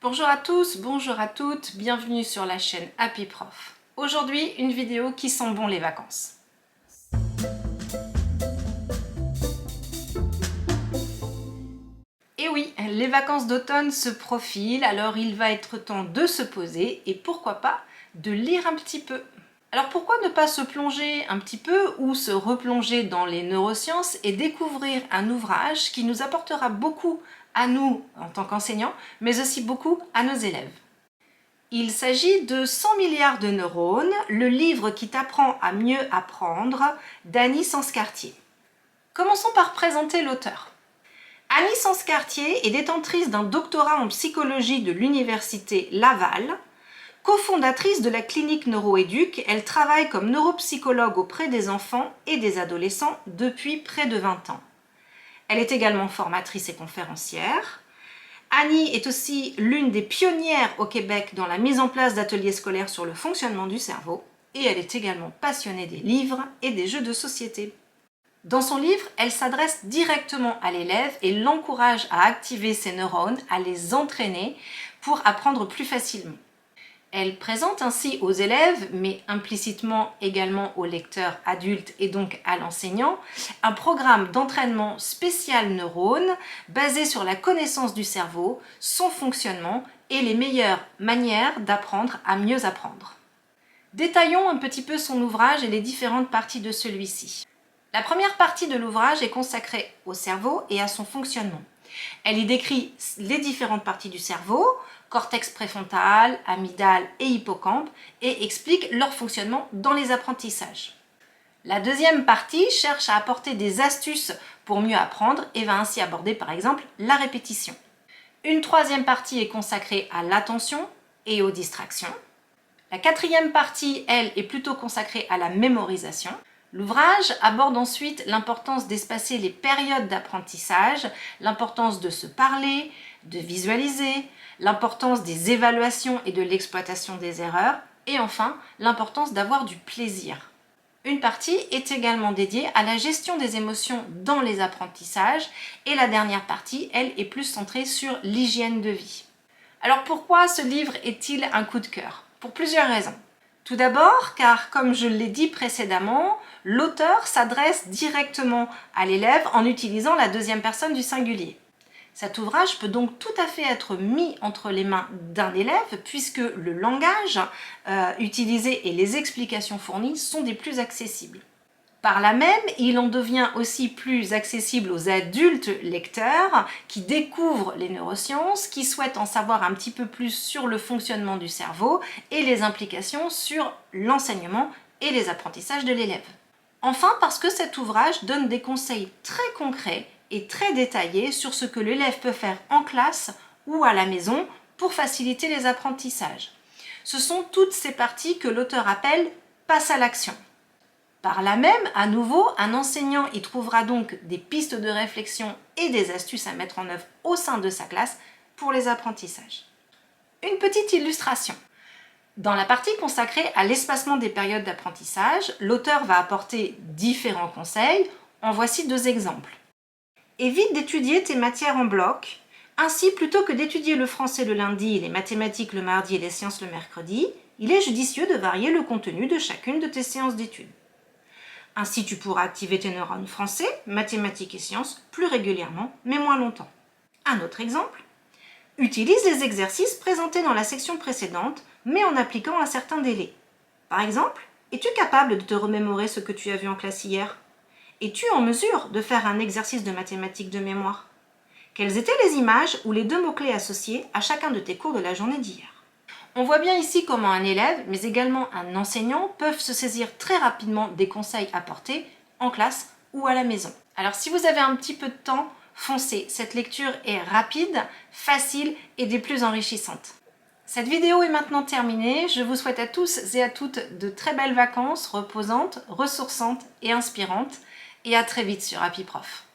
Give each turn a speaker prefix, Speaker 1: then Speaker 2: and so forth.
Speaker 1: Bonjour à tous, bonjour à toutes, bienvenue sur la chaîne Happy Prof. Aujourd'hui, une vidéo qui sent bon les vacances. Et oui, les vacances d'automne se profilent, alors il va être temps de se poser et pourquoi pas de lire un petit peu. Alors pourquoi ne pas se plonger un petit peu ou se replonger dans les neurosciences et découvrir un ouvrage qui nous apportera beaucoup à nous en tant qu'enseignants, mais aussi beaucoup à nos élèves. Il s'agit de 100 milliards de neurones, le livre qui t'apprend à mieux apprendre d'Annie Sens-Cartier. Commençons par présenter l'auteur. Annie Sens-Cartier est détentrice d'un doctorat en psychologie de l'université Laval. Cofondatrice de la clinique NeuroEduc, elle travaille comme neuropsychologue auprès des enfants et des adolescents depuis près de 20 ans. Elle est également formatrice et conférencière. Annie est aussi l'une des pionnières au Québec dans la mise en place d'ateliers scolaires sur le fonctionnement du cerveau et elle est également passionnée des livres et des jeux de société. Dans son livre, elle s'adresse directement à l'élève et l'encourage à activer ses neurones, à les entraîner pour apprendre plus facilement. Elle présente ainsi aux élèves, mais implicitement également aux lecteurs adultes et donc à l'enseignant, un programme d'entraînement spécial neurones basé sur la connaissance du cerveau, son fonctionnement et les meilleures manières d'apprendre à mieux apprendre. Détaillons un petit peu son ouvrage et les différentes parties de celui-ci. La première partie de l'ouvrage est consacrée au cerveau et à son fonctionnement. Elle y décrit les différentes parties du cerveau, cortex préfrontal, amygdale et hippocampe, et explique leur fonctionnement dans les apprentissages. La deuxième partie cherche à apporter des astuces pour mieux apprendre et va ainsi aborder par exemple la répétition. Une troisième partie est consacrée à l'attention et aux distractions. La quatrième partie, elle, est plutôt consacrée à la mémorisation. L'ouvrage aborde ensuite l'importance d'espacer les périodes d'apprentissage, l'importance de se parler, de visualiser, l'importance des évaluations et de l'exploitation des erreurs, et enfin l'importance d'avoir du plaisir. Une partie est également dédiée à la gestion des émotions dans les apprentissages, et la dernière partie, elle, est plus centrée sur l'hygiène de vie. Alors pourquoi ce livre est-il un coup de cœur? Pour plusieurs raisons. Tout d'abord, car comme je l'ai dit précédemment, l'auteur s'adresse directement à l'élève en utilisant la deuxième personne du singulier. Cet ouvrage peut donc tout à fait être mis entre les mains d'un élève puisque le langage utilisé et les explications fournies sont des plus accessibles. Par là même, il en devient aussi plus accessible aux adultes lecteurs qui découvrent les neurosciences, qui souhaitent en savoir un petit peu plus sur le fonctionnement du cerveau et les implications sur l'enseignement et les apprentissages de l'élève. Enfin, parce que cet ouvrage donne des conseils très concrets et très détaillés sur ce que l'élève peut faire en classe ou à la maison pour faciliter les apprentissages. Ce sont toutes ces parties que l'auteur appelle « passe à l'action ». Par là même, à nouveau, un enseignant y trouvera donc des pistes de réflexion et des astuces à mettre en œuvre au sein de sa classe pour les apprentissages. Une petite illustration. Dans la partie consacrée à l'espacement des périodes d'apprentissage, l'auteur va apporter différents conseils. En voici deux exemples. Évite d'étudier tes matières en bloc. Ainsi, plutôt que d'étudier le français le lundi, les mathématiques le mardi et les sciences le mercredi, il est judicieux de varier le contenu de chacune de tes séances d'études. Ainsi, tu pourras activer tes neurones français, mathématiques et sciences plus régulièrement, mais moins longtemps. Un autre exemple. Utilise les exercices présentés dans la section précédente, mais en appliquant un certain délai. Par exemple, es-tu capable de te remémorer ce que tu as vu en classe hier? Es-tu en mesure de faire un exercice de mathématiques de mémoire? Quelles étaient les images ou les deux mots-clés associés à chacun de tes cours de la journée d'hier? On voit bien ici comment un élève, mais également un enseignant, peuvent se saisir très rapidement des conseils apportés en classe ou à la maison. Alors si vous avez un petit peu de temps, foncez. Cette lecture est rapide, facile et des plus enrichissantes. Cette vidéo est maintenant terminée. Je vous souhaite à tous et à toutes de très belles vacances, reposantes, ressourçantes et inspirantes. Et à très vite sur Happy Prof.